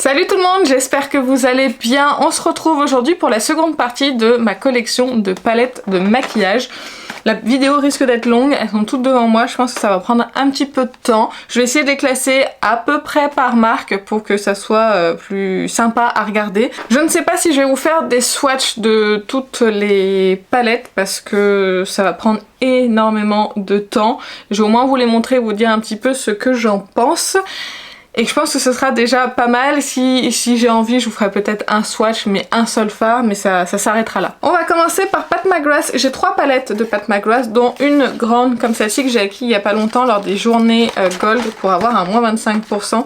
Salut tout le monde, j'espère que vous allez bien. On se retrouve aujourd'hui pour la seconde partie de ma collection de palettes de maquillage. La vidéo risque d'être longue, elles sont toutes devant moi, je pense que ça va prendre un petit peu de temps. Je vais essayer de les classer à peu près par marque pour que ça soit plus sympa à regarder. Je ne sais pas si je vais vous faire des swatchs de toutes les palettes parce que ça va prendre énormément de temps. Je vais au moins vous les montrer, vous dire un petit peu ce que j'en pense. Et je pense que ce sera déjà pas mal. Si j'ai envie, je vous ferai peut-être un swatch, mais un seul fard, mais ça s'arrêtera là. On va commencer par Pat McGrath. J'ai 3 palettes de Pat McGrath, dont une grande comme celle-ci que j'ai acquis il y a pas longtemps lors des journées Gold pour avoir un moins 25%.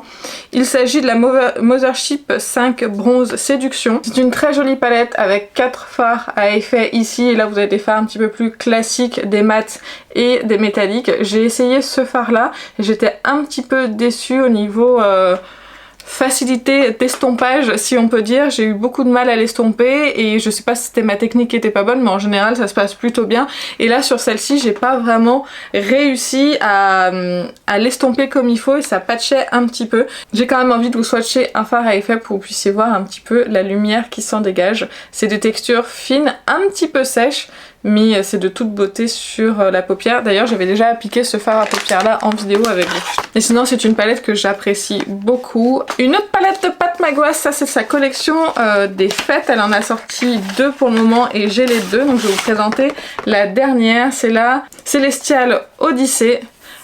Il s'agit de la Mothership 5 Bronze Séduction. C'est une très jolie palette avec 4 fards à effet ici. Et là, vous avez des fards un petit peu plus classiques, des mats et des métalliques. J'ai essayé ce fard là et j'étais un petit peu déçue au niveau facilité d'estompage, si on peut dire. J'ai eu beaucoup de mal à l'estomper et je sais pas si c'était ma technique qui était pas bonne, mais en général ça se passe plutôt bien. Et là sur celle-ci j'ai pas vraiment réussi à l'estomper comme il faut et ça patchait un petit peu. J'ai quand même envie de vous swatcher un fard à effet pour que vous puissiez voir un petit peu la lumière qui s'en dégage. C'est des textures fines, un petit peu sèches, mais c'est de toute beauté sur la paupière. D'ailleurs j'avais déjà appliqué ce fard à paupière là en vidéo avec vous. Et sinon c'est une palette que j'apprécie beaucoup. Une autre palette de Pat McGrath, ça c'est sa collection des fêtes. Elle en a sorti 2 pour le moment et j'ai les 2. Donc je vais vous présenter la dernière. C'est la Celestial Odyssey.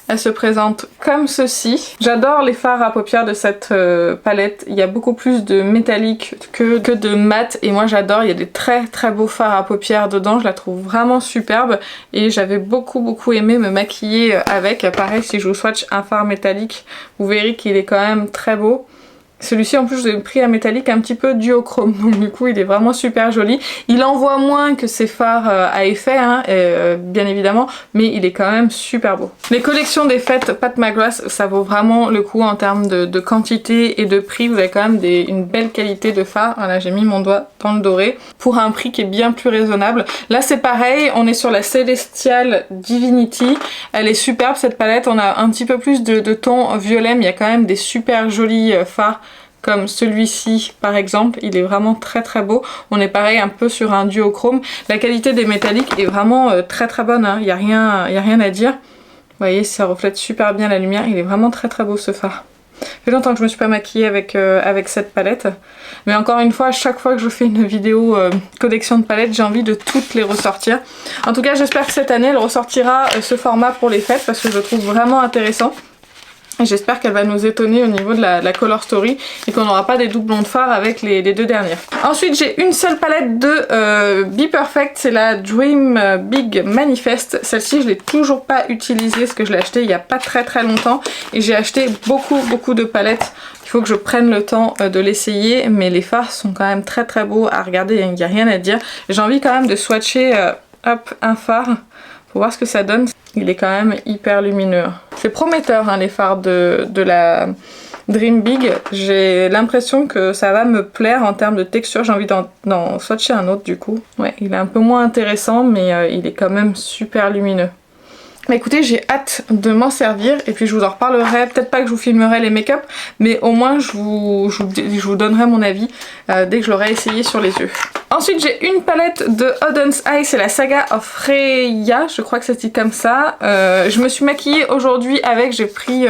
Elle se présente comme ceci. J'adore les fards à paupières de cette palette. Il y a beaucoup plus de métallique que de mat et moi j'adore. Il y a des très beaux fards à paupières dedans. Je la trouve vraiment superbe et j'avais beaucoup aimé me maquiller avec. Pareil, si je vous swatch un fard métallique, vous verrez qu'il est quand même très beau. Celui-ci en plus je l'ai pris à métallique un petit peu duochrome, donc du coup il est vraiment super joli. Il envoie moins que ses fards à effet, hein, bien évidemment, mais il est quand même super beau. Les collections des fêtes Pat McGrath, ça vaut vraiment le coup en termes de quantité et de prix. Vous avez quand même une belle qualité de fard. Voilà, j'ai mis mon doigt dans le doré pour un prix qui est bien plus raisonnable. Là c'est pareil, on est sur la Celestial Divinity. Elle est superbe cette palette, on a un petit peu plus de ton violet, mais il y a quand même des super jolis fards comme celui-ci par exemple, il est vraiment très beau. On est pareil un peu sur un duochrome. La qualité des métalliques est vraiment très bonne, hein. Il y a rien à dire. Vous voyez, ça reflète super bien la lumière, il est vraiment très beau ce fard. Ça fait longtemps que je me suis pas maquillée avec cette palette. Mais encore une fois, à chaque fois que je fais une vidéo collection de palettes, j'ai envie de toutes les ressortir. En tout cas, j'espère que cette année, elle ressortira ce format pour les fêtes parce que je le trouve vraiment intéressant. Et j'espère qu'elle va nous étonner au niveau de la Color Story et qu'on n'aura pas des doublons de fard avec les 2 dernières. Ensuite j'ai une seule palette de Be Perfect, c'est la Dream Big Manifest. Celle-ci je l'ai toujours pas utilisée parce que je l'ai achetée il y a pas très longtemps et j'ai acheté beaucoup de palettes. Il faut que je prenne le temps de l'essayer, mais les fards sont quand même très beaux à regarder, il n'y a rien à dire. J'ai envie quand même de swatcher un fard pour voir ce que ça donne. Il est quand même hyper lumineux. C'est prometteur hein, les fards de la Dream Big. J'ai l'impression que ça va me plaire en termes de texture. J'ai envie d'en swatcher un autre du coup. Ouais, il est un peu moins intéressant mais il est quand même super lumineux. Mais écoutez, j'ai hâte de m'en servir et puis je vous en reparlerai. Peut-être pas que je vous filmerai les make-up, mais au moins je vous donnerai mon avis dès que je l'aurai essayé sur les yeux. Ensuite j'ai une palette de Auden's Eye, c'est la Saga of Freya, je crois que c'est dit comme ça. Je me suis maquillée aujourd'hui avec, j'ai pris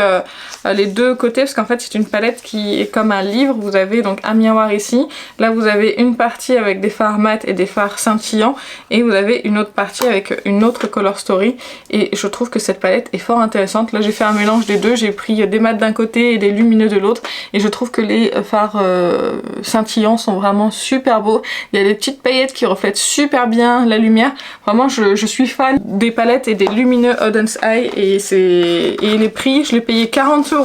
les 2 côtés parce qu'en fait c'est une palette qui est comme un livre. Vous avez donc un miroir ici, là vous avez une partie avec des fards mat et des fards scintillants et vous avez une autre partie avec une autre Color Story et je trouve que cette palette est fort intéressante. Là j'ai fait un mélange des deux, j'ai pris des mats d'un côté et des lumineux de l'autre et je trouve que les fards scintillants sont vraiment super beaux. Il y a des petites paillettes qui reflètent super bien la lumière. Vraiment je suis fan des palettes et des lumineux Auden's Eye et les prix, je l'ai payé 40 €.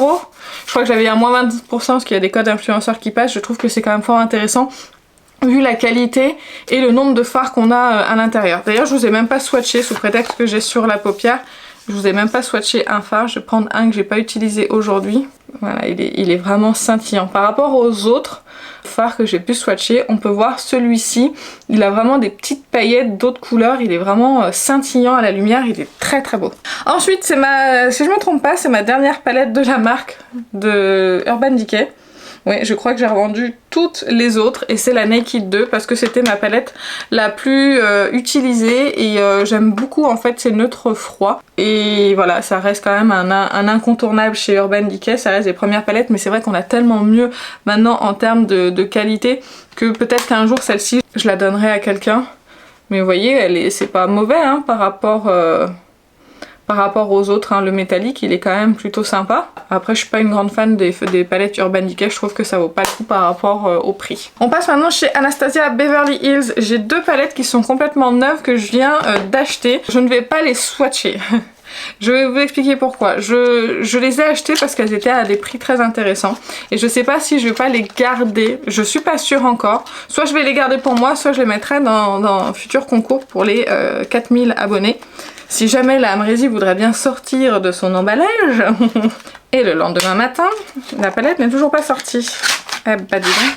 Je crois que j'avais un moins 20% parce qu'il y a des codes influenceurs qui passent. Je trouve que c'est quand même fort intéressant vu la qualité et le nombre de fards qu'on a à l'intérieur. D'ailleurs je vous ai même pas swatché sous prétexte que j'ai sur la paupière. Je vous ai même pas swatché un fard, je vais prendre un que j'ai pas utilisé aujourd'hui. Voilà, il est vraiment scintillant. Par rapport aux autres fards que j'ai pu swatcher, on peut voir celui-ci, il a vraiment des petites paillettes d'autres couleurs, il est vraiment scintillant à la lumière, il est très beau. Ensuite, si je me trompe pas, c'est ma dernière palette de la marque de Urban Decay. Oui, je crois que j'ai revendu toutes les autres et c'est la Naked 2 parce que c'était ma palette la plus utilisée et j'aime beaucoup en fait ces neutres froids. Et voilà, ça reste quand même un incontournable chez Urban Decay, ça reste des premières palettes, mais c'est vrai qu'on a tellement mieux maintenant en termes de qualité que peut-être qu'un jour celle-ci je la donnerai à quelqu'un. Mais vous voyez, c'est pas mauvais hein, par rapport aux autres, hein. Le métallique il est quand même plutôt sympa. Après je suis pas une grande fan des palettes Urban Decay, je trouve que ça vaut pas le coup par rapport au prix. On passe maintenant chez Anastasia Beverly Hills. J'ai deux palettes qui sont complètement neuves que je viens d'acheter. Je ne vais pas les swatcher. Je vais vous expliquer pourquoi. Je les ai achetées parce qu'elles étaient à des prix très intéressants. Et je sais pas si je vais pas les garder. Je suis pas sûre encore. Soit je vais les garder pour moi, soit je les mettrai dans un futur concours pour les 4000 abonnés. Si jamais la Amrézy voudrait bien sortir de son emballage. Et le lendemain matin, la palette n'est toujours pas sortie. Eh bah dis donc.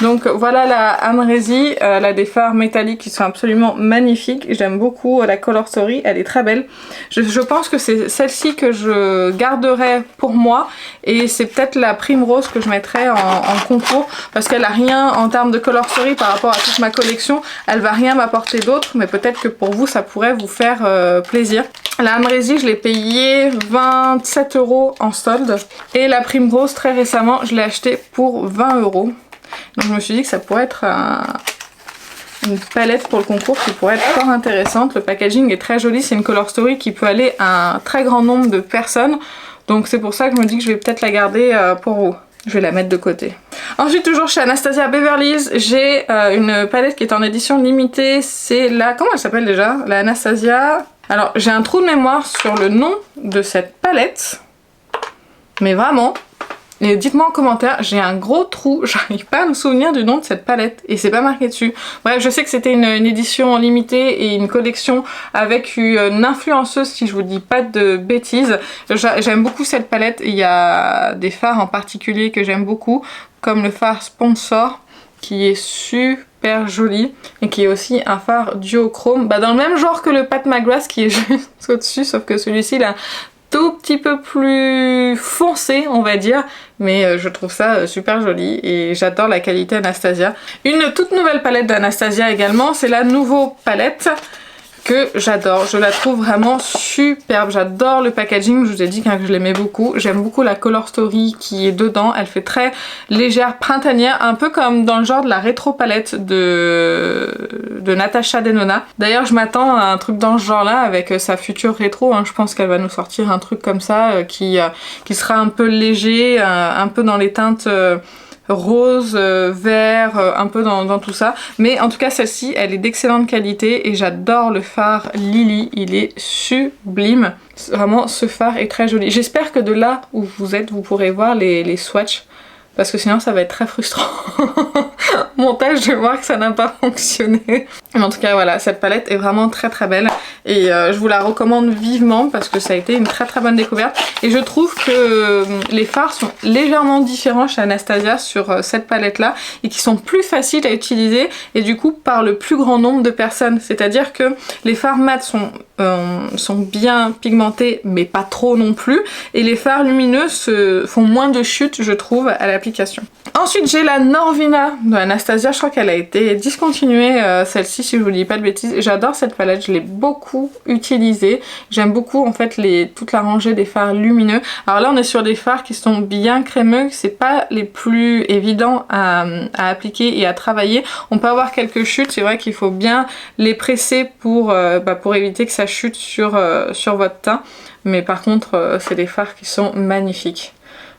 Donc voilà la Amrézy, elle a des fards métalliques qui sont absolument magnifiques. J'aime beaucoup la Color Story, elle est très belle. Je pense que c'est celle-ci que je garderai pour moi et c'est peut-être la Primrose que je mettrai en concours parce qu'elle a rien en termes de Color Story par rapport à toute ma collection. Elle va rien m'apporter d'autre, mais peut-être que pour vous ça pourrait vous faire plaisir. La Amrézy, je l'ai payée 27 € en solde et la Primrose très récemment je l'ai achetée pour 20 €. Donc je me suis dit que ça pourrait être une palette pour le concours qui pourrait être fort intéressante. Le packaging est très joli, c'est une Color Story qui peut aller à un très grand nombre de personnes. Donc c'est pour ça que je me dis que je vais peut-être la garder pour vous. Je vais la mettre de côté. Ensuite, toujours chez Anastasia Beverly Hills, j'ai une palette qui est en édition limitée. C'est la... comment elle s'appelle déjà? La Anastasia... Alors j'ai un trou de mémoire sur le nom de cette palette. Mais vraiment... Et dites-moi en commentaire, j'ai un gros trou, j'arrive pas à me souvenir du nom de cette palette et c'est pas marqué dessus. Bref, je sais que c'était une édition limitée et une collection avec une influenceuse si je vous dis pas de bêtises. J'aime beaucoup cette palette, il y a des fards en particulier que j'aime beaucoup, comme le fard Sponsor qui est super joli et qui est aussi un fard duochrome, dans le même genre que le Pat McGrath qui est juste au-dessus, sauf que celui-ci il a tout petit peu plus foncé on va dire, mais je trouve ça super joli et j'adore la qualité Anastasia. Une toute nouvelle palette d'Anastasia également, c'est la Nouveau palette que j'adore, je la trouve vraiment superbe, j'adore le packaging, je vous ai dit que je l'aimais beaucoup, j'aime beaucoup la Color Story qui est dedans, elle fait très légère, printanière, un peu comme dans le genre de la rétro palette de Natasha Denona. D'ailleurs je m'attends à un truc dans ce genre là avec sa future rétro, hein. Je pense qu'elle va nous sortir un truc comme ça qui sera un peu léger, un peu dans les teintes... rose, vert, un peu dans tout ça. Mais en tout cas celle-ci elle est d'excellente qualité et j'adore le fard Lily, il est sublime. Vraiment ce fard est très joli. J'espère que de là où vous êtes vous pourrez voir les swatchs parce que sinon ça va être très frustrant. Montage, je vais voir que ça n'a pas fonctionné. Mais en tout cas voilà, cette palette est vraiment très très belle et je vous la recommande vivement parce que ça a été une très très bonne découverte et je trouve que les fards sont légèrement différents chez Anastasia sur cette palette là et qui sont plus faciles à utiliser et du coup par le plus grand nombre de personnes. C'est-à-dire que les fards mat sont bien pigmentés mais pas trop non plus et les fards lumineux font moins de chute je trouve à l'application. Ensuite j'ai la Norvina de Anastasia, je crois qu'elle a été discontinuée celle-ci si je vous dis pas de bêtises. J'adore cette palette, je l'ai beaucoup utilisée, j'aime beaucoup en fait toute la rangée des fards lumineux. Alors là on est sur des fards qui sont bien crémeux, c'est pas les plus évidents à appliquer et à travailler. On peut avoir quelques chutes, c'est vrai qu'il faut bien les presser pour éviter que ça chute sur votre teint. Mais par contre c'est des fards qui sont magnifiques.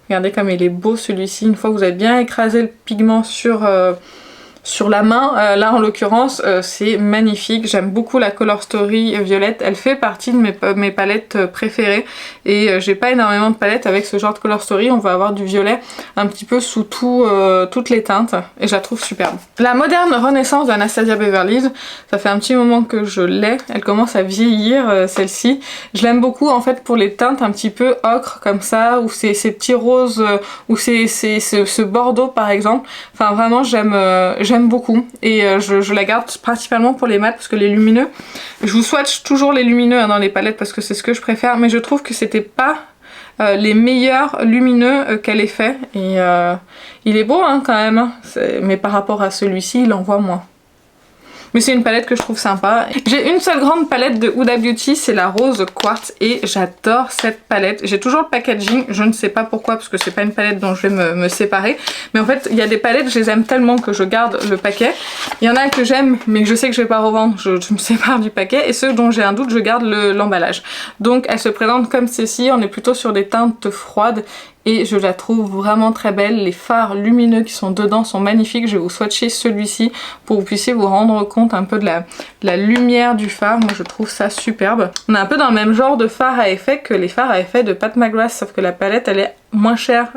Regardez comme il est beau celui-ci, une fois que vous avez bien écrasé le pigment sur la main, là en l'occurrence c'est magnifique. J'aime beaucoup la Color Story violette, elle fait partie de mes palettes préférées et j'ai pas énormément de palettes avec ce genre de Color Story. On va avoir du violet un petit peu sous toutes les teintes et je la trouve superbe. La Moderne Renaissance d'Anastasia Beverly Hills, ça fait un petit moment que je l'ai, elle commence à vieillir celle-ci. Je l'aime beaucoup en fait pour les teintes un petit peu ocre comme ça, ou ces petits roses, ou ce bordeaux par exemple. Enfin vraiment j'aime beaucoup et je la garde principalement pour les mats parce que les lumineux, je vous swatch toujours les lumineux dans les palettes parce que c'est ce que je préfère, mais je trouve que c'était pas les meilleurs lumineux qu'elle ait fait. Et il est beau hein, quand même, hein. Mais par rapport à celui-ci, il en voit moins. Mais c'est une palette que je trouve sympa. J'ai une seule grande palette de Huda Beauty, c'est la rose quartz et j'adore cette palette. J'ai toujours le packaging, je ne sais pas pourquoi parce que c'est pas une palette dont je vais me séparer. Mais en fait, il y a des palettes, je les aime tellement que je garde le paquet. Il y en a que j'aime mais que je sais que je vais pas revendre, je me sépare du paquet. Et ceux dont j'ai un doute, je garde l'emballage. Donc elle se présente comme ceci, on est plutôt sur des teintes froides. Et je la trouve vraiment très belle. Les fards lumineux qui sont dedans sont magnifiques. Je vais vous swatcher celui-ci pour que vous puissiez vous rendre compte un peu de la lumière du fard. Moi je trouve ça superbe. On est un peu dans le même genre de fard à effet que les fards à effet de Pat McGrath, sauf que la palette elle est moins chère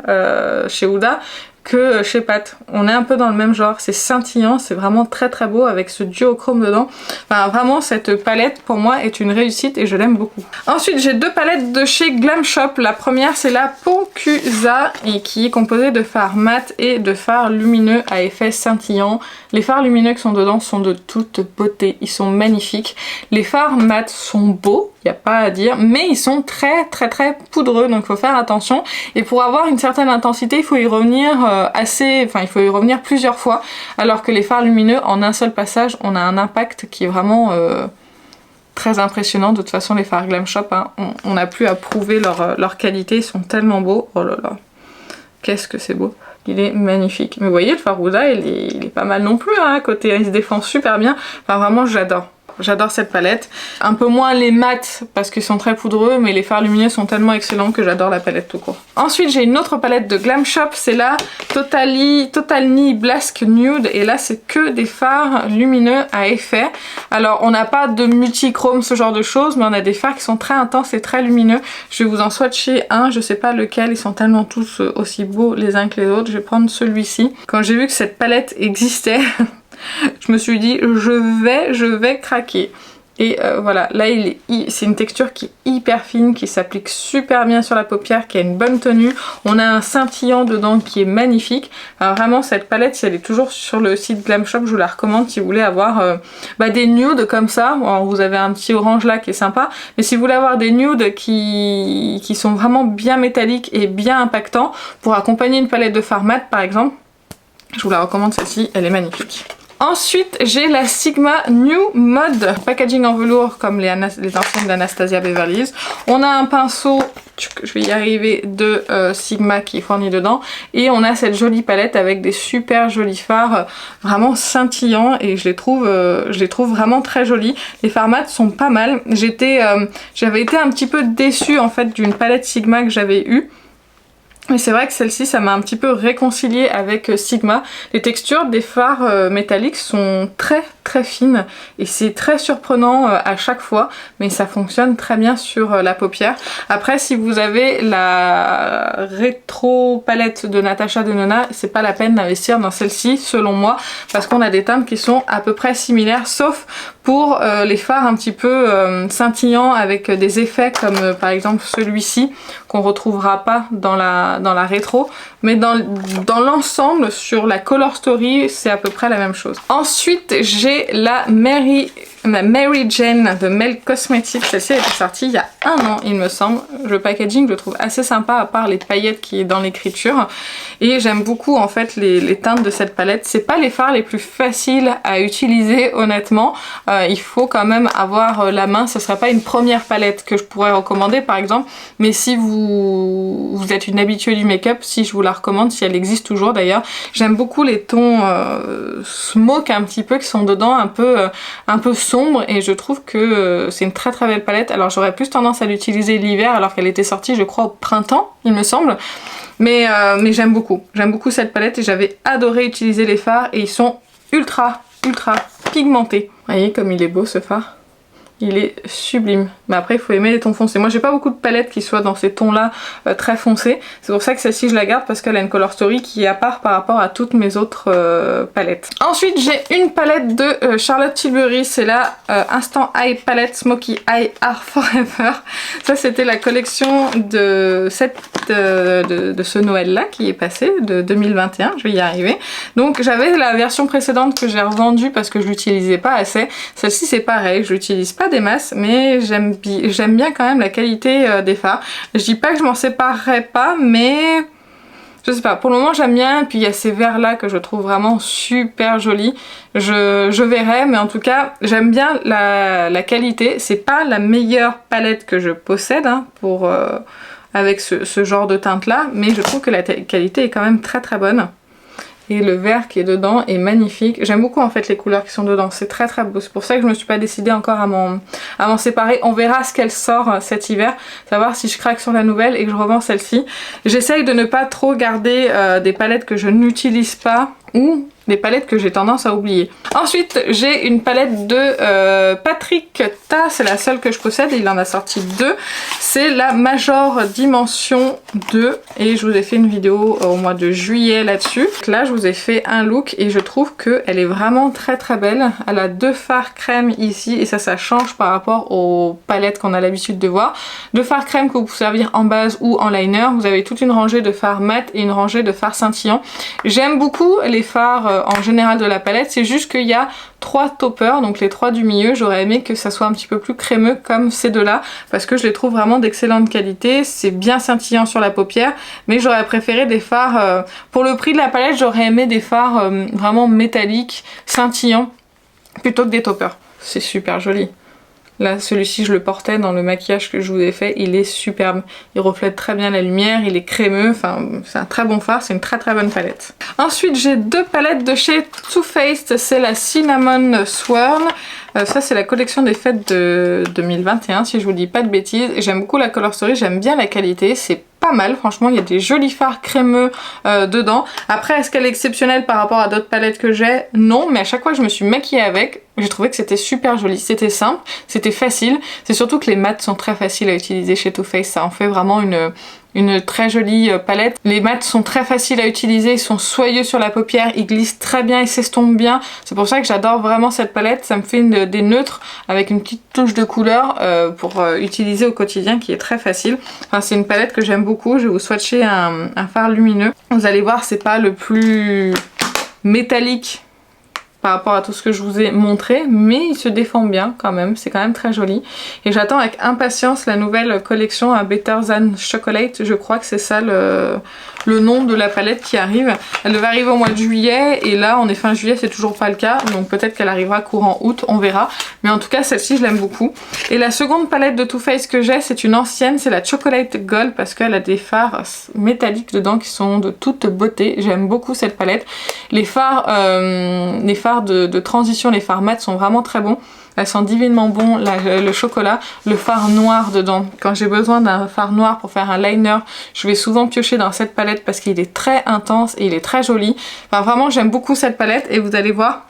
chez Huda que chez Pat. On est un peu dans le même genre, c'est scintillant, c'est vraiment très très beau avec ce duochrome dedans. Enfin vraiment cette palette pour moi est une réussite et je l'aime beaucoup. Ensuite j'ai deux palettes de chez Glam Shop. La première c'est la Poncusa et qui est composée de fards mat et de fards lumineux à effet scintillant. Les fards lumineux qui sont dedans sont de toute beauté, ils sont magnifiques. Les fards mat sont beaux, il n'y a pas à dire, mais ils sont très très très poudreux donc il faut faire attention. Et pour avoir une certaine intensité il faut y revenir il faut y revenir plusieurs fois, alors que les fards lumineux en un seul passage on a un impact qui est vraiment très impressionnant. De toute façon les fards Glam Shop hein, on n'a plus à prouver leur qualité, ils sont tellement beaux. Oh là là, qu'est-ce que c'est beau, il est magnifique. Mais vous voyez le fard Huda il est pas mal non plus hein, à côté, il se défend super bien. Enfin vraiment j'adore. J'adore cette palette. Un peu moins les mats parce qu'ils sont très poudreux, mais les fards lumineux sont tellement excellents que j'adore la palette tout court. Ensuite j'ai une autre palette de Glam Shop, c'est la Totalny Blask Nude et là c'est que des fards lumineux à effet. Alors on n'a pas de multichrome ce genre de choses, mais on a des fards qui sont très intenses et très lumineux. Je vais vous en swatcher un, je sais pas lequel, ils sont tellement tous aussi beaux les uns que les autres. Je vais prendre celui-ci. Quand j'ai vu que cette palette existait je me suis dit je vais craquer. Et voilà, là c'est une texture qui est hyper fine, qui s'applique super bien sur la paupière, qui a une bonne tenue. On a un scintillant dedans qui est magnifique. Alors vraiment cette palette, si elle est toujours sur le site Glam Shop, je vous la recommande si vous voulez avoir des nudes comme ça. Alors, vous avez un petit orange là qui est sympa, mais si vous voulez avoir des nudes qui sont vraiment bien métalliques et bien impactants pour accompagner une palette de fard mat par exemple, je vous la recommande celle-ci, elle est magnifique. Ensuite, j'ai la Sigma New Mode, packaging en velours comme les anciennes d'Anastasia Beverly Hills. On a un pinceau, je vais y arriver, de Sigma qui est fourni dedans. Et on a cette jolie palette avec des super jolis fards, vraiment scintillants. Et je les trouve vraiment très jolis. Les fards mat sont pas mal. J'avais été un petit peu déçue en fait d'une palette Sigma que j'avais eue. Mais c'est vrai que celle-ci, ça m'a un petit peu réconciliée avec Sigma. Les textures des fards métalliques sont très très fines et c'est très surprenant à chaque fois, mais ça fonctionne très bien sur la paupière. Après, si vous avez la rétro palette de Natasha Denona, c'est pas la peine d'investir dans celle-ci selon moi, parce qu'on a des teintes qui sont à peu près similaires, sauf pour les fards un petit peu scintillants avec des effets comme par exemple celui-ci qu'on retrouvera pas dans la rétro, mais dans l'ensemble sur la Color Story c'est à peu près la même chose. Ensuite j'ai la Mary Jane de Mel Cosmetics. Celle-ci elle est sortie il y a un an il me semble. Le packaging je le trouve assez sympa à part les paillettes qui est dans l'écriture, et j'aime beaucoup en fait les teintes de cette palette. C'est pas les fards les plus faciles à utiliser honnêtement, il faut quand même avoir la main. Ce serait pas une première palette que je pourrais recommander par exemple, mais si vous êtes une habituée du make-up, si je vous la recommande, si elle existe toujours d'ailleurs. J'aime beaucoup les tons smoke un petit peu qui sont dedans, un peu sombre, et je trouve que c'est une très très belle palette. Alors j'aurais plus tendance à l'utiliser l'hiver alors qu'elle était sortie je crois au printemps il me semble, mais j'aime beaucoup cette palette et j'avais adoré utiliser les fards et ils sont ultra pigmentés. Vous voyez comme il est beau ce fard, il est sublime. Mais après il faut aimer les tons foncés. Moi j'ai pas beaucoup de palettes qui soient dans ces tons là très foncés. C'est pour ça que celle-ci je la garde, parce qu'elle a une color story qui est à part par rapport à toutes mes autres palettes. Ensuite j'ai une palette de Charlotte Tilbury. C'est la Instant Eye Palette Smoky Eye Are Forever. Ça c'était la collection de ce Noël là qui est passé, de 2021. Je vais y arriver. Donc j'avais la version précédente que j'ai revendue parce que je l'utilisais pas assez. Celle-ci c'est pareil, je l'utilise pas des masses, mais j'aime bien quand même la qualité des fards. Je dis pas que je m'en séparerai pas, mais je sais pas, pour le moment j'aime bien. Et puis il y a ces verres là que je trouve vraiment super jolis. Je verrai, mais en tout cas j'aime bien la qualité. C'est pas la meilleure palette que je possède hein, avec ce genre de teinte là, mais je trouve que la qualité est quand même très très bonne. Et le vert qui est dedans est magnifique. J'aime beaucoup en fait les couleurs qui sont dedans, c'est très très beau. C'est pour ça que je me suis pas décidée encore à m'en séparer. On verra ce qu'elle sort cet hiver, savoir si je craque sur la nouvelle et que je revends celle-ci. J'essaye de ne pas trop garder des palettes que je n'utilise pas ou des palettes que j'ai tendance à oublier. Ensuite j'ai une palette de Patrick Ta, c'est la seule que je possède, il en a sorti deux. C'est la Major Dimension 2 et je vous ai fait une vidéo au mois de juillet là-dessus. Là je vous ai fait un look et je trouve qu'elle est vraiment très très belle. Elle a deux fards crème ici et ça change par rapport aux palettes qu'on a l'habitude de voir. Deux fards crème que vous pouvez servir en base ou en liner. Vous avez toute une rangée de fards mat et une rangée de fards scintillants. J'aime beaucoup les fards en général de la palette, c'est juste qu'il y a 3 toppers, donc les 3 du milieu. J'aurais aimé que ça soit un petit peu plus crémeux comme ces deux-là, parce que je les trouve vraiment d'excellente qualité. C'est bien scintillant sur la paupière, mais j'aurais préféré des fards, pour le prix de la palette, j'aurais aimé des fards vraiment métalliques, scintillants, plutôt que des toppers. C'est super joli. Là, celui-ci, je le portais dans le maquillage que je vous ai fait. Il est superbe. Il reflète très bien la lumière. Il est crémeux. Enfin, c'est un très bon fard. C'est une très très bonne palette. Ensuite, j'ai deux palettes de chez Too Faced. C'est la Cinnamon Swirl. Ça, c'est la collection des fêtes de 2021, si je vous dis pas de bêtises. J'aime beaucoup la Color Story. J'aime bien la qualité. C'est pas mal, franchement, il y a des jolis fards crémeux dedans. Après, est-ce qu'elle est exceptionnelle par rapport à d'autres palettes que j'ai? Non, mais à chaque fois que je me suis maquillée avec, j'ai trouvé que c'était super joli. C'était simple, c'était facile. C'est surtout que les mats sont très faciles à utiliser chez Too Faced. Ça en fait vraiment une très jolie palette. Les mats sont très faciles à utiliser, ils sont soyeux sur la paupière, ils glissent très bien, ils s'estompent bien. C'est pour ça que j'adore vraiment cette palette. Ça me fait des neutres avec une petite touche de couleur pour utiliser au quotidien qui est très facile. Enfin, c'est une palette que j'aime beaucoup. Je vais vous swatcher un fard lumineux. Vous allez voir, c'est pas le plus métallique par rapport à tout ce que je vous ai montré, mais il se défend bien quand même, c'est quand même très joli. Et j'attends avec impatience la nouvelle collection à Better Than Chocolate, je crois que c'est ça le nom de la palette qui arrive. Elle devait arriver au mois de juillet, et là on est fin juillet, c'est toujours pas le cas, donc peut-être qu'elle arrivera courant août, on verra. Mais en tout cas celle-ci je l'aime beaucoup. Et la seconde palette de Too Faced que j'ai, c'est une ancienne, c'est la Chocolate Gold, parce qu'elle a des fards métalliques dedans qui sont de toute beauté. J'aime beaucoup cette palette. Les fards de transition, les fards mat sont vraiment très bons. Elles sont divinement bons, le chocolat, le fard noir dedans. Quand j'ai besoin d'un fard noir pour faire un liner, je vais souvent piocher dans cette palette parce qu'il est très intense et il est très joli. Enfin vraiment j'aime beaucoup cette palette et vous allez voir,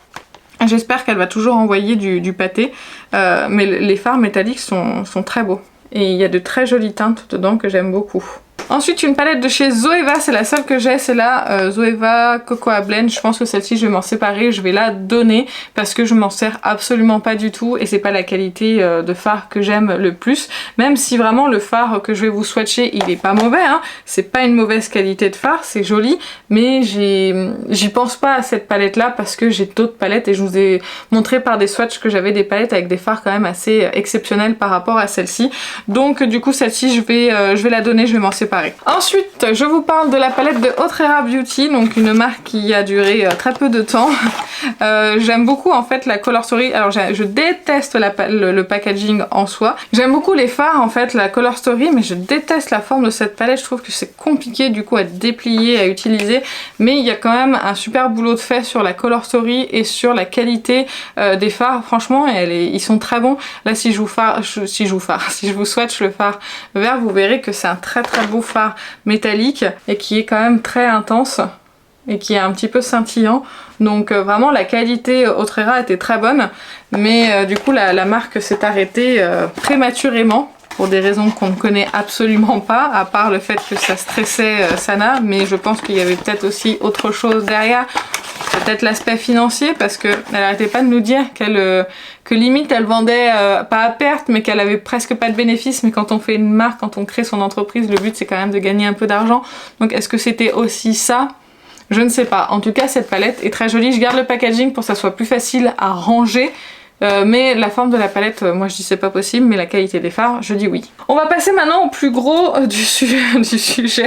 j'espère qu'elle va toujours envoyer du pâté. Mais les fards métalliques sont très beaux. Et il y a de très jolies teintes dedans que j'aime beaucoup. Ensuite une palette de chez Zoeva, c'est la seule que j'ai, c'est la Zoeva Cocoa Blend. Je pense que celle-ci je vais m'en séparer, je vais la donner parce que je m'en sers absolument pas du tout et c'est pas la qualité de fard que j'aime le plus. Même si vraiment le fard que je vais vous swatcher il est pas mauvais, hein. C'est pas une mauvaise qualité de fard, c'est joli, mais j'y pense pas à cette palette là parce que j'ai d'autres palettes et je vous ai montré par des swatchs que j'avais des palettes avec des fards quand même assez exceptionnels par rapport à celle-ci. Donc du coup celle-ci je vais la donner, je vais m'en séparer. Ensuite, je vous parle de la palette de Autrera Beauty, donc une marque qui a duré très peu de temps. J'aime beaucoup en fait la Color Story. Alors je déteste le packaging en soi. J'aime beaucoup les fards en fait, la Color Story, mais je déteste la forme de cette palette. Je trouve que c'est compliqué du coup à déplier, à utiliser. Mais il y a quand même un super boulot de fait sur la Color Story et sur la qualité des fards. Franchement, ils sont très bons. Là, si je vous swatch le fard vert, vous verrez que c'est un très très beau fard métallique et qui est quand même très intense et qui est un petit peu scintillant. Donc vraiment la qualité Autrera était très bonne, mais du coup la marque s'est arrêtée prématurément pour des raisons qu'on ne connaît absolument pas, à part le fait que ça stressait Sana, mais je pense qu'il y avait peut-être aussi autre chose derrière, peut-être l'aspect financier, parce qu'elle n'arrêtait pas de nous dire que limite elle vendait pas à perte, mais qu'elle avait presque pas de bénéfices. Mais quand on fait une marque, quand on crée son entreprise, le but c'est quand même de gagner un peu d'argent. Donc est-ce que c'était aussi ça ? Je ne sais pas. En tout cas, cette palette est très jolie. Je garde le packaging pour que ça soit plus facile à ranger. Mais la forme de la palette, moi je dis c'est pas possible, mais la qualité des fards, je dis oui. On va passer maintenant au plus gros du sujet,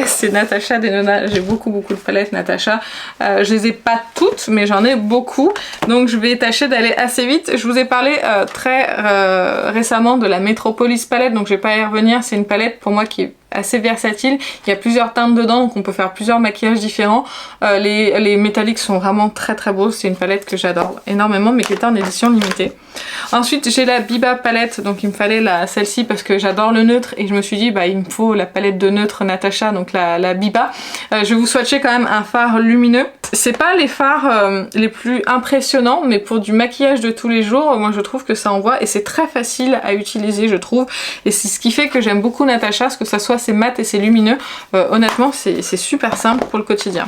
c'est Natasha Denona. J'ai beaucoup de palettes Natasha. Je les ai pas toutes, mais j'en ai beaucoup. Donc je vais tâcher d'aller assez vite. Je vous ai parlé très récemment de la Metropolis palette, donc je vais pas y revenir. C'est une palette pour moi qui est assez versatile, il y a plusieurs teintes dedans donc on peut faire plusieurs maquillages différents. Les métalliques sont vraiment très beaux, c'est une palette que j'adore énormément mais qui est en édition limitée. Ensuite j'ai la Biba palette, donc il me fallait celle-ci parce que j'adore le neutre et je me suis dit bah il me faut la palette de neutre Natasha, donc la Biba. Je vais vous swatcher quand même un fard lumineux. C'est pas les fards les plus impressionnants, mais pour du maquillage de tous les jours, moi je trouve que ça envoie et c'est très facile à utiliser je trouve. Et c'est ce qui fait que j'aime beaucoup Natasha, parce que ça soit c'est mat et c'est lumineux. Honnêtement c'est super simple pour le quotidien.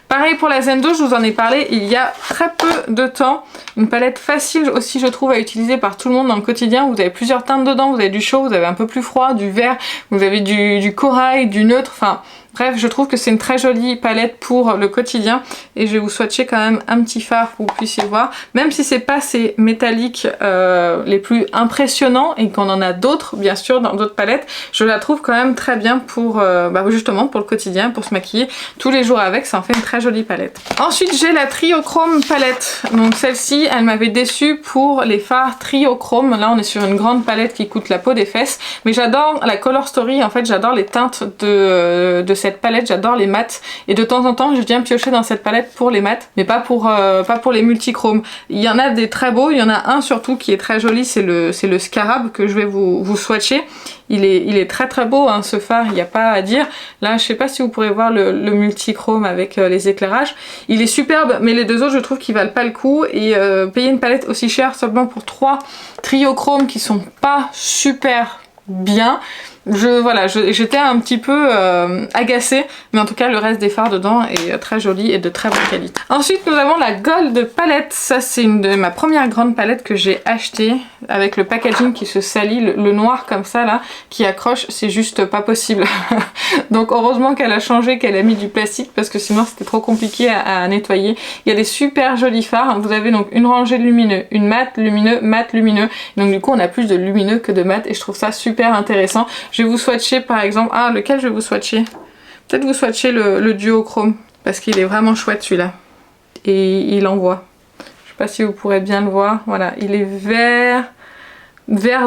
Pareil pour la Zendo, je vous en ai parlé il y a très peu de temps. Une palette facile aussi je trouve à utiliser par tout le monde dans le quotidien. Vous avez plusieurs teintes dedans, vous avez du chaud, vous avez un peu plus froid, du vert, vous avez du corail, du neutre, enfin... Bref, je trouve que c'est une très jolie palette pour le quotidien et je vais vous swatcher quand même un petit fard pour que vous puissiez voir. Même si c'est pas ces métalliques les plus impressionnants et qu'on en a d'autres bien sûr dans d'autres palettes, je la trouve quand même très bien pour justement pour le quotidien, pour se maquiller tous les jours avec, ça en fait une très jolie palette. Ensuite j'ai la Triochrome palette, donc celle-ci elle m'avait déçue pour les fards Triochrome. Là on est sur une grande palette qui coûte la peau des fesses, mais j'adore la Color Story, en fait j'adore les teintes de cette palette, j'adore les mats et de temps en temps je viens piocher dans cette palette pour les mats mais pas pour les multichromes. Il y en a des très beaux, il y en a un surtout qui est très joli, c'est le Scarab que je vais vous swatcher. Il est très beau hein, ce fard, il n'y a pas à dire. Là je sais pas si vous pourrez voir le multichrome avec les éclairages. Il est superbe mais les deux autres je trouve qu'ils valent pas le coup et payer une palette aussi chère seulement pour 3 triochromes qui sont pas super bien. J'étais un petit peu agacée, mais en tout cas le reste des fards dedans est très joli et de très bonne qualité. Ensuite nous avons la Gold palette, ça c'est une de ma première grande palette que j'ai achetée avec le packaging qui se salit, le noir comme ça là qui accroche, c'est juste pas possible. Donc heureusement qu'elle a changé, qu'elle a mis du plastique parce que sinon c'était trop compliqué à nettoyer. Il y a des super jolis fards, vous avez donc une rangée de lumineux, une mat lumineux, mat lumineux, donc du coup on a plus de lumineux que de mat et je trouve ça super intéressant. Je vais vous swatcher par exemple, lequel je vais vous swatcher? Peut-être vous swatcher le duochrome parce qu'il est vraiment chouette celui-là et il envoie. Je sais pas si vous pourrez bien le voir, voilà, il est vert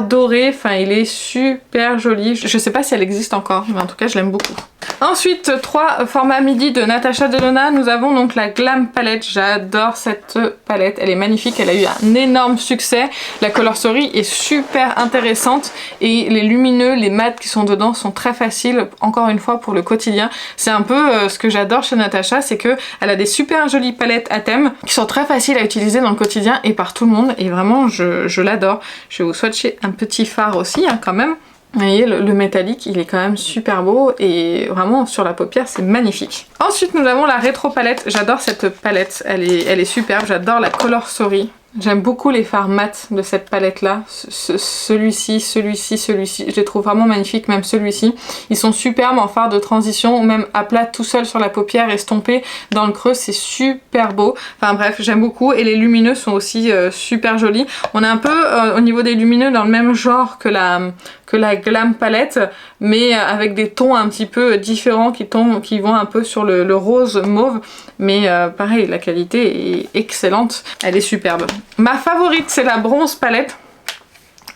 doré, enfin il est super joli. Je sais pas si elle existe encore, mais en tout cas je l'aime beaucoup. Ensuite, 3 formats midi de Natasha Denona. Nous avons donc la Glam palette. J'adore cette palette, elle est magnifique, elle a eu un énorme succès. La Color Story est super intéressante et les lumineux, les mats qui sont dedans sont très faciles, encore une fois pour le quotidien. C'est un peu ce que j'adore chez Natasha, c'est que elle a des super jolies palettes à thème qui sont très faciles à utiliser dans le quotidien et par tout le monde et vraiment je l'adore. Je vais vous swatcher un petit fard aussi hein, quand même. Vous voyez, le métallique, il est quand même super beau et vraiment sur la paupière, c'est magnifique. Ensuite, nous avons la rétro palette. J'adore cette palette, elle est superbe. J'adore la Color Story. J'aime beaucoup les fards mat de cette palette là, celui-ci, je les trouve vraiment magnifiques, même celui-ci. Ils sont superbes en fard de transition ou même à plat tout seul sur la paupière estompé dans le creux, c'est super beau. Enfin bref, j'aime beaucoup et les lumineux sont aussi super jolis. On est un peu au niveau des lumineux dans le même genre que la Glam palette, mais avec des tons un petit peu différents qui vont un peu sur le rose mauve, mais pareil, la qualité est excellente, elle est superbe. Ma favorite c'est la bronze palette.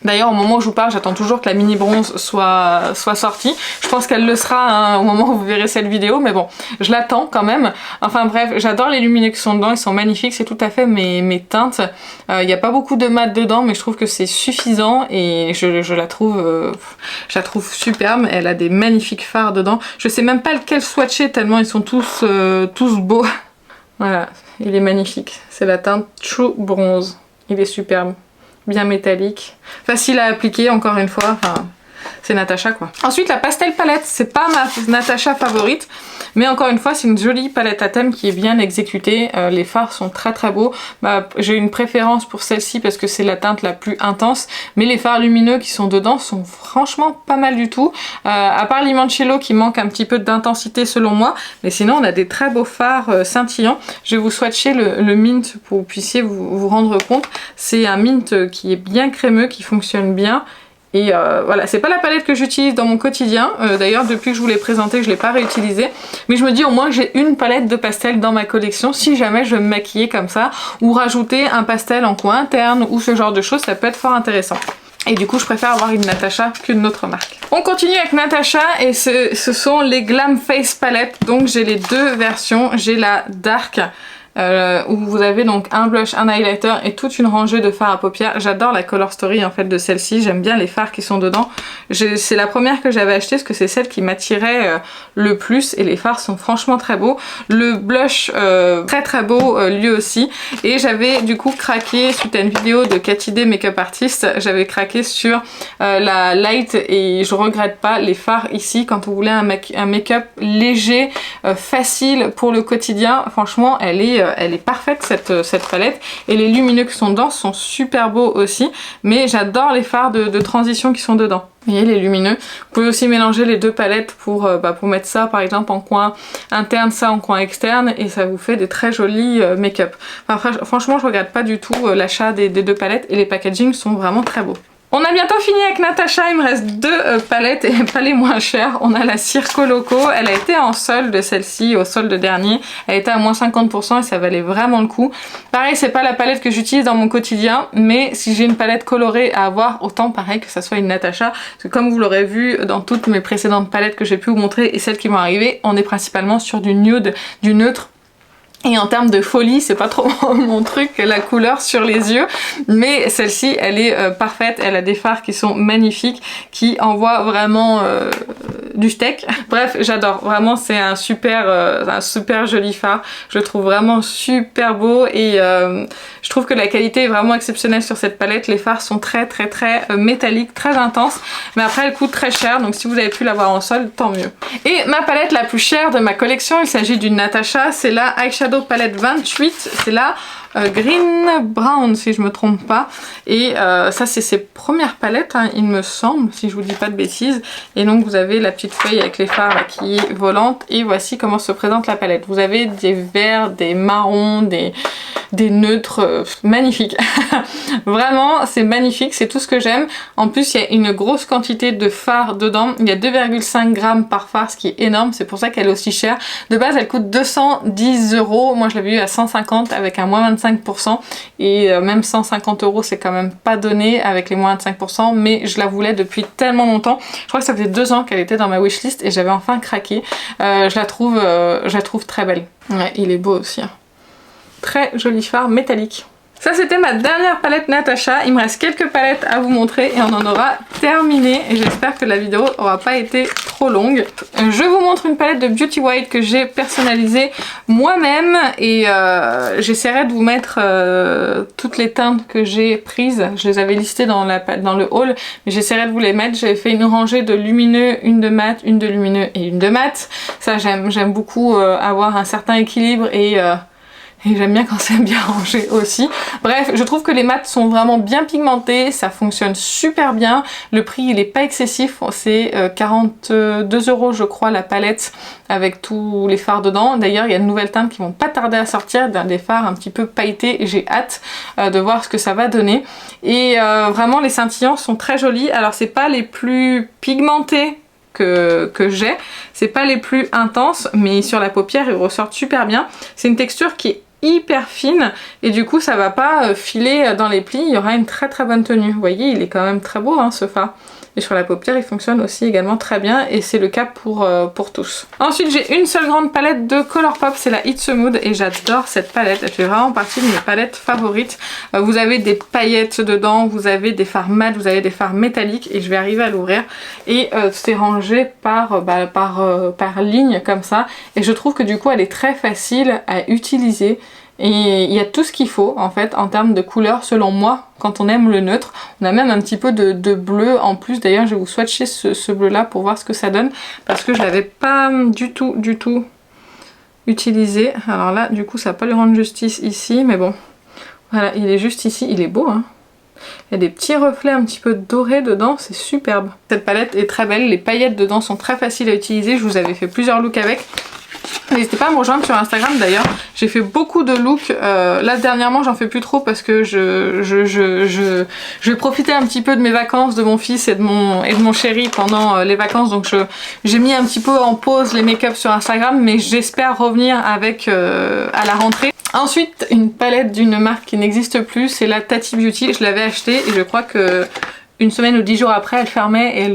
D'ailleurs au moment où je vous parle j'attends toujours que la mini bronze soit sortie. Je pense qu'elle le sera hein, au moment où vous verrez cette vidéo, mais bon je l'attends quand même. Enfin bref, j'adore les lumineux qui sont dedans, ils sont magnifiques, c'est tout à fait mes teintes. Il n'y a pas beaucoup de mat dedans mais je trouve que c'est suffisant et je la trouve superbe. Elle a des magnifiques fards dedans. Je sais même pas lequel swatcher tellement ils sont tous beaux. Voilà, il est magnifique. C'est la teinte True Bronze. Il est superbe. Bien métallique. Facile à appliquer encore une fois. Enfin, c'est Natasha quoi. Ensuite la pastel palette, c'est pas ma Natasha favorite, mais encore une fois c'est une jolie palette à thème qui est bien exécutée, les fards sont très très beaux. J'ai une préférence pour celle-ci parce que c'est la teinte la plus intense, mais les fards lumineux qui sont dedans sont franchement pas mal du tout, à part Limoncello qui manque un petit peu d'intensité selon moi, mais sinon on a des très beaux fards scintillants. Je vais vous swatcher le mint pour que vous puissiez vous rendre compte. C'est un mint qui est bien crémeux, qui fonctionne bien. Et voilà, c'est pas la palette que j'utilise dans mon quotidien, d'ailleurs depuis que je vous l'ai présentée je l'ai pas réutilisée, mais je me dis au moins que j'ai une palette de pastel dans ma collection si jamais je veux me maquiller comme ça, ou rajouter un pastel en coin interne ou ce genre de choses, ça peut être fort intéressant. Et du coup je préfère avoir une Natasha qu'une autre marque. On continue avec Natasha et ce sont les Glam Face Palette, donc j'ai les deux versions, j'ai la Dark, où vous avez donc un blush, un highlighter et toute une rangée de fards à paupières. J'adore la color story en fait de celle-ci, j'aime bien les fards qui sont dedans. C'est la première que j'avais achetée parce que c'est celle qui m'attirait le plus et les fards sont franchement très beaux. Le blush très très beau lui aussi, et j'avais du coup craqué suite à une vidéo de Cathy D Makeup Artist, j'avais craqué sur la light et je regrette pas les fards ici quand vous voulez un make-up léger, facile pour le quotidien. Franchement elle est parfaite cette palette, et les lumineux qui sont dedans sont super beaux aussi, mais j'adore les fards de transition qui sont dedans. Vous voyez les lumineux. Vous pouvez aussi mélanger les deux palettes pour mettre ça par exemple en coin interne, ça en coin externe, et ça vous fait des très jolis make-up. Enfin, franchement je regrette pas du tout l'achat des deux palettes, et les packagings sont vraiment très beaux. On a bientôt fini avec Natasha, il me reste deux palettes et pas les moins chères. On a la Circo Loco, elle a été en solde celle-ci, au solde dernier. Elle était à moins 50% et ça valait vraiment le coup. Pareil, c'est pas la palette que j'utilise dans mon quotidien, mais si j'ai une palette colorée à avoir, autant pareil que ça soit une Natasha. Parce que comme vous l'aurez vu dans toutes mes précédentes palettes que j'ai pu vous montrer et celles qui vont arriver, on est principalement sur du nude, du neutre. Et en termes de folie, c'est pas trop mon truc, la couleur sur les yeux, mais celle-ci elle est parfaite, elle a des fards qui sont magnifiques, qui envoient vraiment du steak. Bref, j'adore, vraiment c'est un super joli fard, je le trouve vraiment super beau, et je trouve que la qualité est vraiment exceptionnelle sur cette palette. Les fards sont très métalliques, très intenses, mais après elle coûte très cher, donc si vous avez pu l'avoir en solde, tant mieux. Et ma palette la plus chère de ma collection, il s'agit d'une Natasha, c'est la Eyeshadow Palette 28, c'est la Green Brown si je me trompe pas, et ça c'est ses premières palettes hein, il me semble, si je vous dis pas de bêtises. Et donc vous avez la petite feuille avec les fards là, qui est volante, et voici comment se présente la palette. Vous avez des verts, des marrons, des neutres, magnifiques. Vraiment c'est magnifique, c'est tout ce que j'aime. En plus il y a une grosse quantité de fards dedans, il y a 2,5 grammes par fard, ce qui est énorme, c'est pour ça qu'elle est aussi chère. De base elle coûte 210 €, moi je l'avais eu à 150 avec un moins 25%, et même 150 € c'est quand même pas donné avec les moins 25%, mais je la voulais depuis tellement longtemps. Je crois que ça faisait 2 ans qu'elle était dans ma wishlist et j'avais enfin craqué. Je la trouve très belle. Ouais, il est beau aussi. Hein. Très joli fard métallique. Ça c'était ma dernière palette Natasha, il me reste quelques palettes à vous montrer et on en aura terminé, et j'espère que la vidéo aura pas été trop longue. Je vous montre une palette de Beauty White que j'ai personnalisée moi-même, et j'essaierai de vous mettre toutes les teintes que j'ai prises. Je les avais listées dans le haul, mais j'essaierai de vous les mettre. J'avais fait une rangée de lumineux, une de mat, une de lumineux et une de mat. Ça j'aime beaucoup avoir un certain équilibre, et j'aime bien quand c'est bien rangé aussi. Bref, je trouve que les mats sont vraiment bien pigmentés, ça fonctionne super bien. Le prix il est pas excessif, c'est 42 € je crois la palette avec tous les fards dedans. D'ailleurs il y a de nouvelles teintes qui vont pas tarder à sortir, des fards un petit peu pailletés, et j'ai hâte de voir ce que ça va donner. Et vraiment les scintillants sont très jolis. Alors c'est pas les plus pigmentés que j'ai, c'est pas les plus intenses, mais sur la paupière ils ressortent super bien. C'est une texture qui est hyper fine, et du coup ça va pas filer dans les plis, il y aura une très bonne tenue. Vous voyez il est quand même très beau hein, ce fard. Et sur la paupière il fonctionne aussi également très bien, et c'est le cas pour tous. Ensuite j'ai une seule grande palette de Colourpop, c'est la It's a Mood, et j'adore cette palette, elle fait vraiment partie de mes palettes favorites. Vous avez des paillettes dedans, vous avez des fards mat, vous avez des fards métalliques, et je vais arriver à l'ouvrir, et c'est rangé par ligne comme ça, et je trouve que du coup elle est très facile à utiliser. Et il y a tout ce qu'il faut en fait en termes de couleurs selon moi quand on aime le neutre. On a même un petit peu de bleu en plus. D'ailleurs je vais vous swatcher ce bleu là pour voir ce que ça donne parce que je l'avais pas du tout utilisé. Alors là du coup ça va pas lui rendre justice ici mais bon voilà il est juste ici, il est beau hein. Il y a des petits reflets un petit peu dorés dedans, c'est superbe. Cette palette est très belle, les paillettes dedans sont très faciles à utiliser, je vous avais fait plusieurs looks avec. N'hésitez pas à me rejoindre sur Instagram d'ailleurs, j'ai fait beaucoup de looks, là dernièrement j'en fais plus trop parce que je vais profiter un petit peu de mes vacances, de mon fils et de mon chéri pendant les vacances, donc j'ai mis un petit peu en pause les make-up sur Instagram mais j'espère revenir avec à la rentrée. Ensuite une palette d'une marque qui n'existe plus, c'est la Tati Beauty, je l'avais achetée et je crois que une semaine ou 10 jours après elle fermait et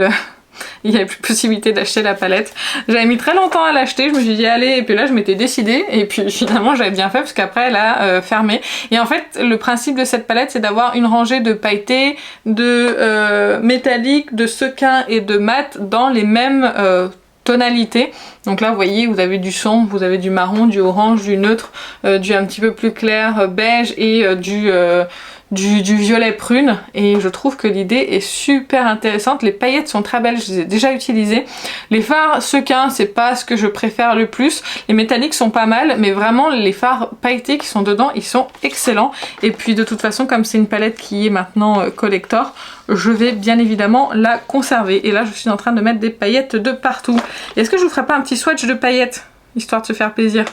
il n'y avait plus possibilité d'acheter la palette. J'avais mis très longtemps à l'acheter, je me suis dit allez, et puis là je m'étais décidée, et puis finalement j'avais bien fait parce qu'après elle a fermé. Et en fait le principe de cette palette c'est d'avoir une rangée de pailletés, de métalliques, de sequins et de mat dans les mêmes tonalités. Donc là vous voyez vous avez du sombre, vous avez du marron, du orange, du neutre, du un petit peu plus clair beige et du violet prune et je trouve que l'idée est super intéressante. Les paillettes sont très belles, je les ai déjà utilisées. Les fards sequins c'est pas ce que je préfère le plus. Les métalliques sont pas mal mais vraiment les fards pailletés qui sont dedans ils sont excellents. Et puis de toute façon comme c'est une palette qui est maintenant collector, je vais bien évidemment la conserver. Et là je suis en train de mettre des paillettes de partout. Est-ce que je vous ferai pas un petit swatch de paillettes histoire de se faire plaisir?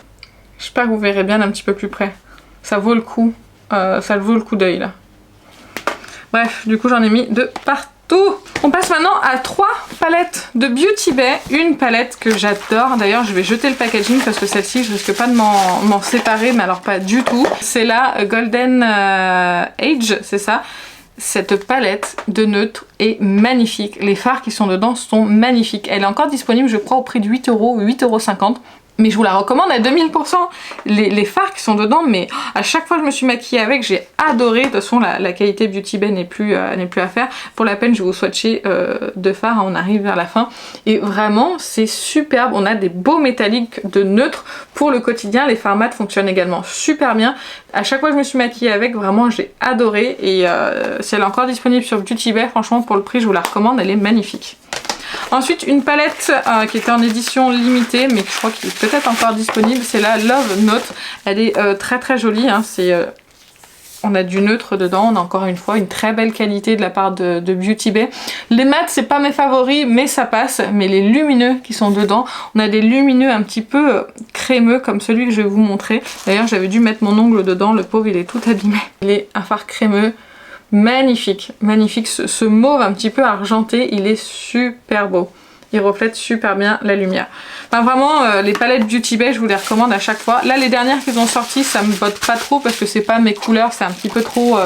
J'espère que vous verrez bien d'un petit peu plus près. Ça vaut le coup. Ça vaut le coup d'œil là. Bref, du coup j'en ai mis de partout. On passe maintenant à 3 palettes de Beauty Bay. Une palette que j'adore. D'ailleurs je vais jeter le packaging parce que celle-ci je risque pas de m'en séparer, mais alors pas du tout. C'est la Golden Age, c'est ça. Cette palette de neutre est magnifique. Les fards qui sont dedans sont magnifiques. Elle est encore disponible je crois au prix de 8 €, 8,50 €. Mais je vous la recommande à 2000%. Les fards qui sont dedans, mais à chaque fois que je me suis maquillée avec, j'ai adoré. De toute façon, la qualité Beauty Bay n'est plus à faire. Pour la peine, je vais vous swatcher de fards, hein, on arrive vers la fin. Et vraiment, c'est superbe. On a des beaux métalliques de neutre pour le quotidien. Les fards mat fonctionnent également super bien. À chaque fois que je me suis maquillée avec, vraiment, j'ai adoré. Et si elle est encore disponible sur Beauty Bay, franchement, pour le prix, je vous la recommande. Elle est magnifique. Ensuite une palette qui était en édition limitée mais je crois qu'il est peut-être encore disponible, c'est la Love Note. Elle est très jolie, hein. On a du neutre dedans, on a encore une fois une très belle qualité de la part de Beauty Bay. Les mats c'est pas mes favoris mais ça passe, mais les lumineux qui sont dedans, on a des lumineux un petit peu crémeux comme celui que je vais vous montrer. D'ailleurs j'avais dû mettre mon ongle dedans, le pauvre il est tout abîmé. Il est un fard crémeux. Magnifique, magnifique, ce mauve un petit peu argenté, il est super beau. Il reflète super bien la lumière. Enfin vraiment, les palettes Beauty Bay, je vous les recommande à chaque fois. Là, les dernières qu'ils ont sorties, ça me botte pas trop parce que c'est pas mes couleurs, c'est un petit peu trop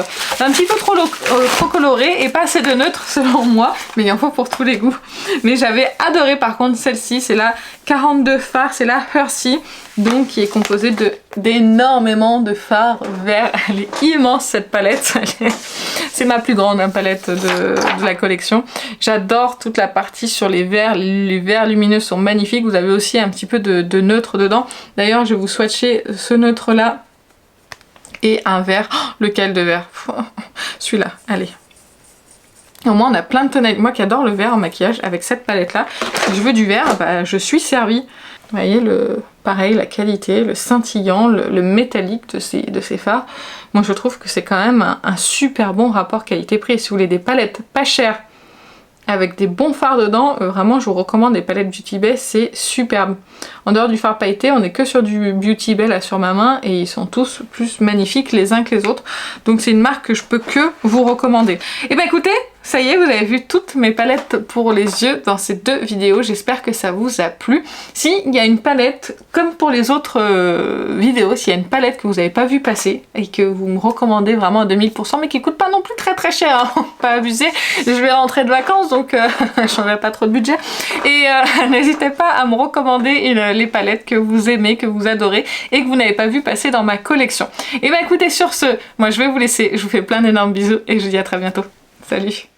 coloré et pas assez de neutre selon moi. Mais il en faut pour tous les goûts. Mais j'avais adoré par contre celle-ci, c'est la 42 fards, c'est la Hersey, donc qui est composée d'énormément de fards verts. Elle est immense cette palette. C'est ma plus grande palette de la collection. J'adore toute la partie sur les verts lumineux sont magnifiques. Vous avez aussi un petit peu de neutre dedans. D'ailleurs je vais vous swatcher ce neutre là et un vert. Oh, lequel de vert? Celui-là, allez. Au moins on a plein de tonalités. Moi qui adore le vert en maquillage, avec cette palette là, si je veux du vert, bah, je suis servie. Vous voyez, pareil, la qualité, le scintillant, le métallique de ces fards. Moi je trouve que c'est quand même un super bon rapport qualité-prix. Si vous voulez des palettes pas chères, avec des bons fards dedans, vraiment je vous recommande les palettes Beauty Bay, c'est superbe. En dehors du fard pailleté, on est que sur du Beauty Bay là sur ma main et ils sont tous plus magnifiques les uns que les autres. Donc c'est une marque que je peux que vous recommander. Et ben écoutez, ça y est, vous avez vu toutes mes palettes pour les yeux dans ces 2 vidéos. J'espère que ça vous a plu. S'il y a une palette, comme pour les autres vidéos, s'il y a une palette que vous n'avez pas vu passer et que vous me recommandez vraiment à 2000%, mais qui coûte pas non plus très cher, hein, pas abuser. Je vais rentrer de vacances, donc j'en ai pas trop de budget. Et n'hésitez pas à me recommander les palettes que vous aimez, que vous adorez et que vous n'avez pas vu passer dans ma collection. Et ben écoutez, sur ce, moi je vais vous laisser. Je vous fais plein d'énormes bisous et je vous dis à très bientôt. Salut!